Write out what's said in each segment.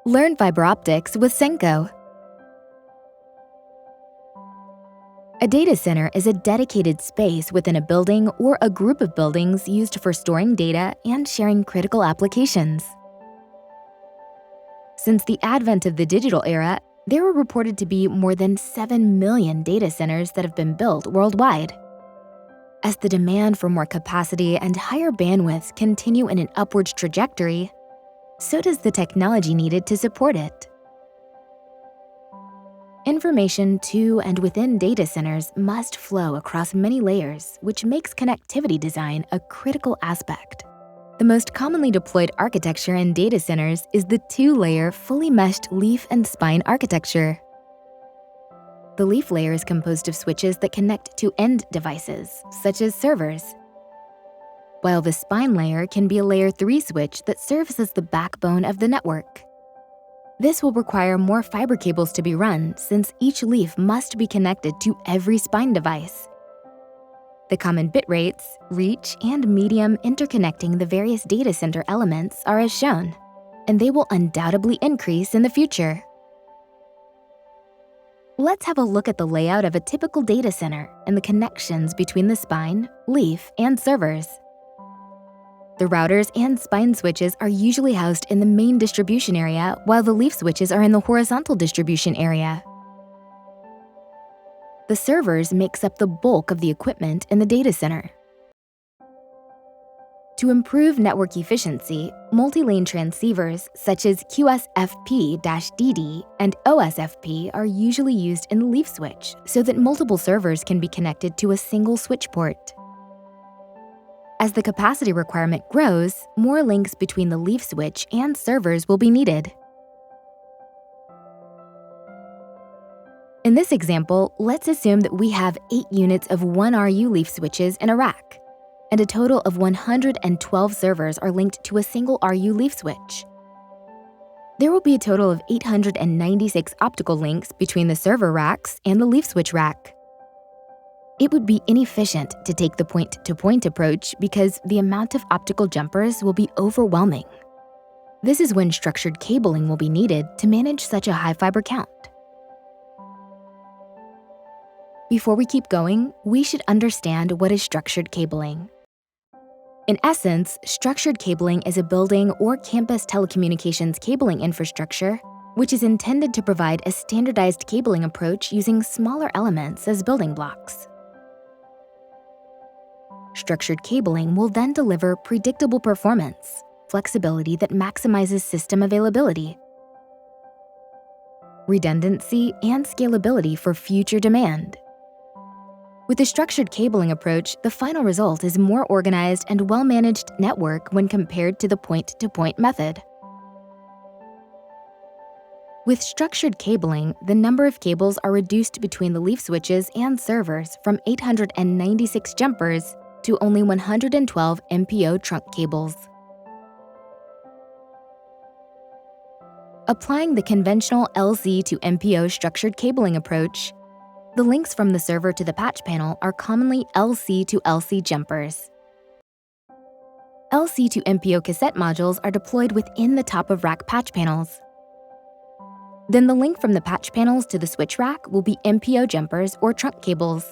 Learn fiber optics with Senko. A data center is a dedicated space within a building or a group of buildings used for storing data and sharing critical applications. Since the advent of the digital era, there were reported to be more than 7 million data centers that have been built worldwide. As the demand for more capacity and higher bandwidths continue in an upward trajectory, so does the technology needed to support it. Information to and within data centers must flow across many layers, which makes connectivity design a critical aspect. The most commonly deployed architecture in data centers is the two-layer, fully meshed leaf and spine architecture. The leaf layer is composed of switches that connect to end devices, such as servers, while the spine layer can be a layer 3 switch that serves as the backbone of the network. This will require more fiber cables to be run, since each leaf must be connected to every spine device. The common bit rates, reach, and medium interconnecting the various data center elements are as shown, and they will undoubtedly increase in the future. Let's have a look at the layout of a typical data center and the connections between the spine, leaf, and servers. The routers and spine switches are usually housed in the main distribution area, while the leaf switches are in the horizontal distribution area. The servers makes up the bulk of the equipment in the data center. To improve network efficiency, multi-lane transceivers such as QSFP-DD and OSFP are usually used in the leaf switch so that multiple servers can be connected to a single switch port. As the capacity requirement grows, more links between the leaf switch and servers will be needed. In this example, let's assume that we have 8 units of 1RU leaf switches in a rack, and a total of 112 servers are linked to a single RU leaf switch. There will be a total of 896 optical links between the server racks and the leaf switch rack. It would be inefficient to take the point-to-point approach because the amount of optical jumpers will be overwhelming. This is when structured cabling will be needed to manage such a high fiber count. Before we keep going, we should understand what is structured cabling. In essence, structured cabling is a building or campus telecommunications cabling infrastructure which is intended to provide a standardized cabling approach using smaller elements as building blocks. Structured cabling will then deliver predictable performance, flexibility that maximizes system availability, redundancy, and scalability for future demand. With a structured cabling approach, the final result is a more organized and well-managed network when compared to the point-to-point method. With structured cabling, the number of cables are reduced between the leaf switches and servers from 896 jumpers to only 112 MPO trunk cables. Applying the conventional LC to MPO structured cabling approach, the links from the server to the patch panel are commonly LC to LC jumpers. LC to MPO cassette modules are deployed within the top of rack patch panels. Then the link from the patch panels to the switch rack will be MPO jumpers or trunk cables.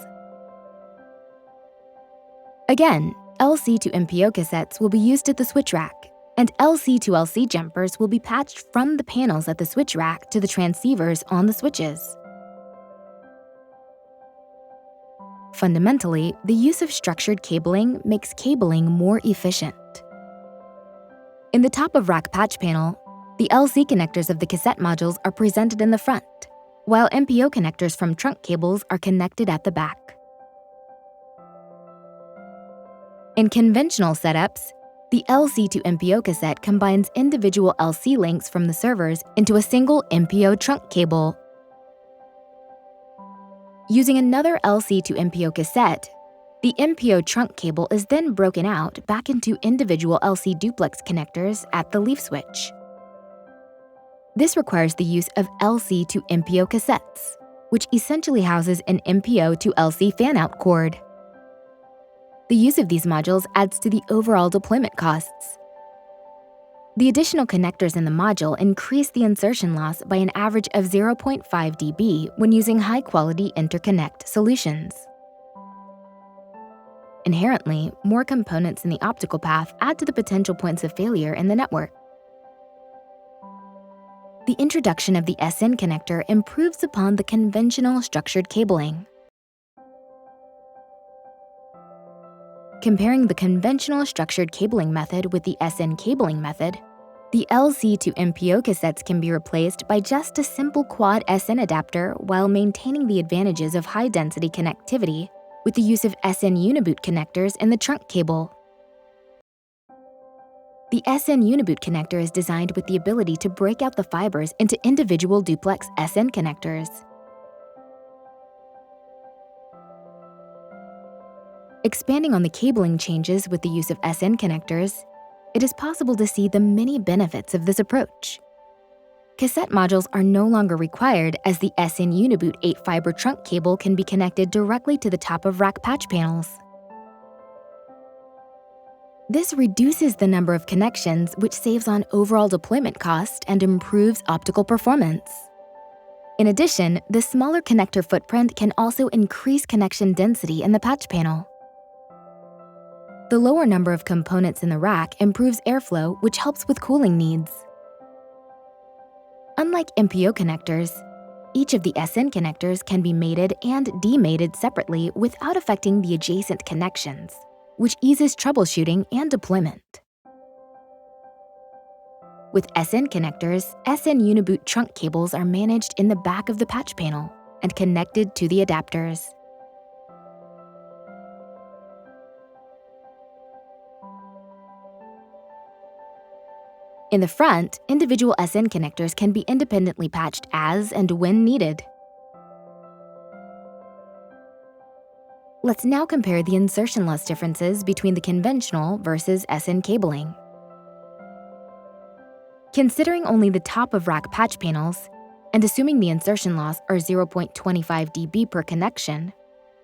Again, LC to MPO cassettes will be used at the switch rack, and LC to LC jumpers will be patched from the panels at the switch rack to the transceivers on the switches. Fundamentally, the use of structured cabling makes cabling more efficient. In the top of rack patch panel, the LC connectors of the cassette modules are presented in the front, while MPO connectors from trunk cables are connected at the back. In conventional setups, the LC to MPO cassette combines individual LC links from the servers into a single MPO trunk cable. Using another LC to MPO cassette, the MPO trunk cable is then broken out back into individual LC duplex connectors at the leaf switch. This requires the use of LC to MPO cassettes, which essentially houses an MPO to LC fan-out cord. The use of these modules adds to the overall deployment costs. The additional connectors in the module increase the insertion loss by an average of 0.5 dB when using high-quality interconnect solutions. Inherently, more components in the optical path add to the potential points of failure in the network. The introduction of the SN connector improves upon the conventional structured cabling. Comparing the conventional structured cabling method with the SN cabling method, the LC to MPO cassettes can be replaced by just a simple quad SN adapter while maintaining the advantages of high-density connectivity with the use of SN Uniboot connectors in the trunk cable. The SN Uniboot connector is designed with the ability to break out the fibers into individual duplex SN connectors. Expanding on the cabling changes with the use of SN connectors, it is possible to see the many benefits of this approach. Cassette modules are no longer required as the SN Uniboot 8-fiber trunk cable can be connected directly to the top of rack patch panels. This reduces the number of connections, which saves on overall deployment cost and improves optical performance. In addition, the smaller connector footprint can also increase connection density in the patch panel. The lower number of components in the rack improves airflow, which helps with cooling needs. Unlike MPO connectors, each of the SN connectors can be mated and demated separately without affecting the adjacent connections, which eases troubleshooting and deployment. With SN connectors, SN Uniboot trunk cables are managed in the back of the patch panel and connected to the adapters. In the front, individual SN connectors can be independently patched as and when needed. Let's now compare the insertion loss differences between the conventional versus SN cabling. Considering only the top of rack patch panels, and assuming the insertion loss are 0.25 dB per connection,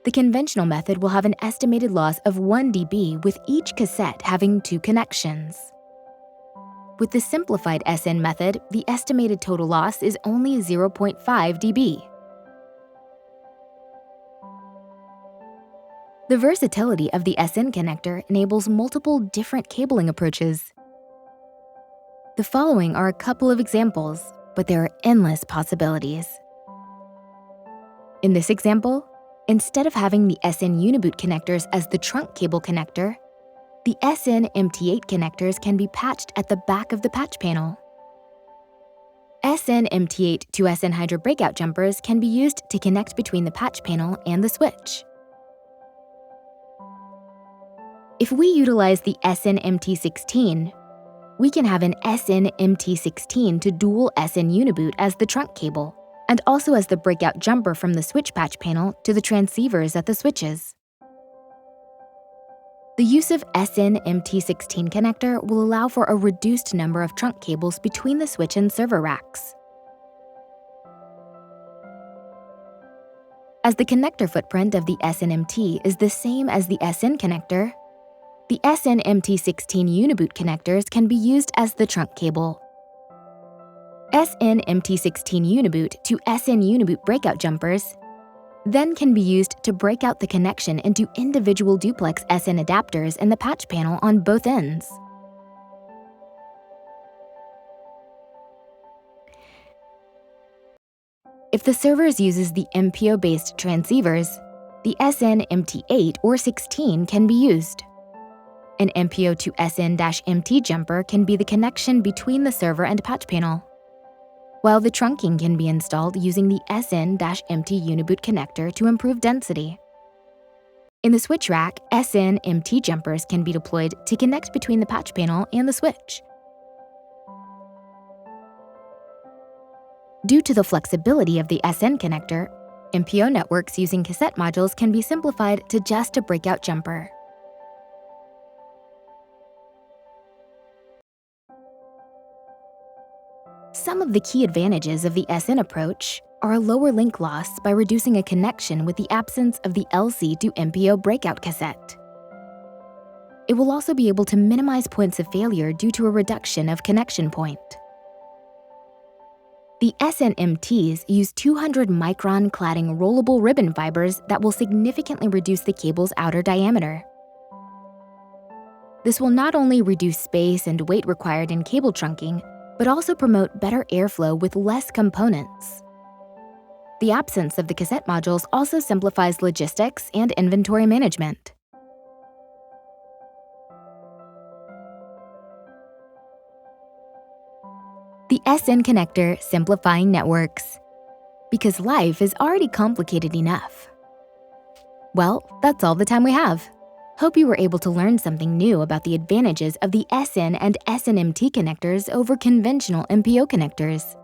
the conventional method will have an estimated loss of 1 dB with each cassette having 2 connections. With the simplified SN method, the estimated total loss is only 0.5 dB. The versatility of the SN connector enables multiple different cabling approaches. The following are a couple of examples, but there are endless possibilities. In this example, instead of having the SN Uniboot connectors as the trunk cable connector, the SN MT8 connectors can be patched at the back of the patch panel. SN MT8 to SN Hydro breakout jumpers can be used to connect between the patch panel and the switch. If we utilize the SN MT16, we can have an SN MT16 to dual SN Uniboot as the trunk cable, and also as the breakout jumper from the switch patch panel to the transceivers at the switches. The use of SN MT16 connector will allow for a reduced number of trunk cables between the switch and server racks. As the connector footprint of the SNMT is the same as the SN connector, the SN-MT16 Uniboot connectors can be used as the trunk cable. SN-MT16 Uniboot to SN Uniboot breakout jumpers then can be used to break out the connection into individual duplex SN adapters in the patch panel on both ends. If the server uses the MPO-based transceivers, the SN-MT8 or 16 can be used. An MPO to SN-MT jumper can be the connection between the server and patch panel, while the trunking can be installed using the SN-MT Uniboot connector to improve density. In the switch rack, SN-MT jumpers can be deployed to connect between the patch panel and the switch. Due to the flexibility of the SN connector, MPO networks using cassette modules can be simplified to just a breakout jumper. Some of the key advantages of the SN approach are a lower link loss by reducing a connection with the absence of the LC to MPO breakout cassette, It will also be able to minimize points of failure due to a reduction of connection point. The SNMTs use 200-micron cladding rollable ribbon fibers that will significantly reduce the cable's outer diameter. This will not only reduce space and weight required in cable trunking, but also promote better airflow with less components. The absence of the cassette modules also simplifies logistics and inventory management. The SN connector simplifying networks. Because life is already complicated enough. Well, that's all the time we have. Hope you were able to learn something new about the advantages of the SN and SNMT connectors over conventional MPO connectors.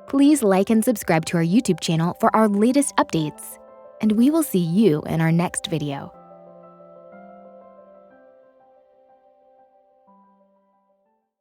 Please like and subscribe to our YouTube channel for our latest updates, and we will see you in our next video.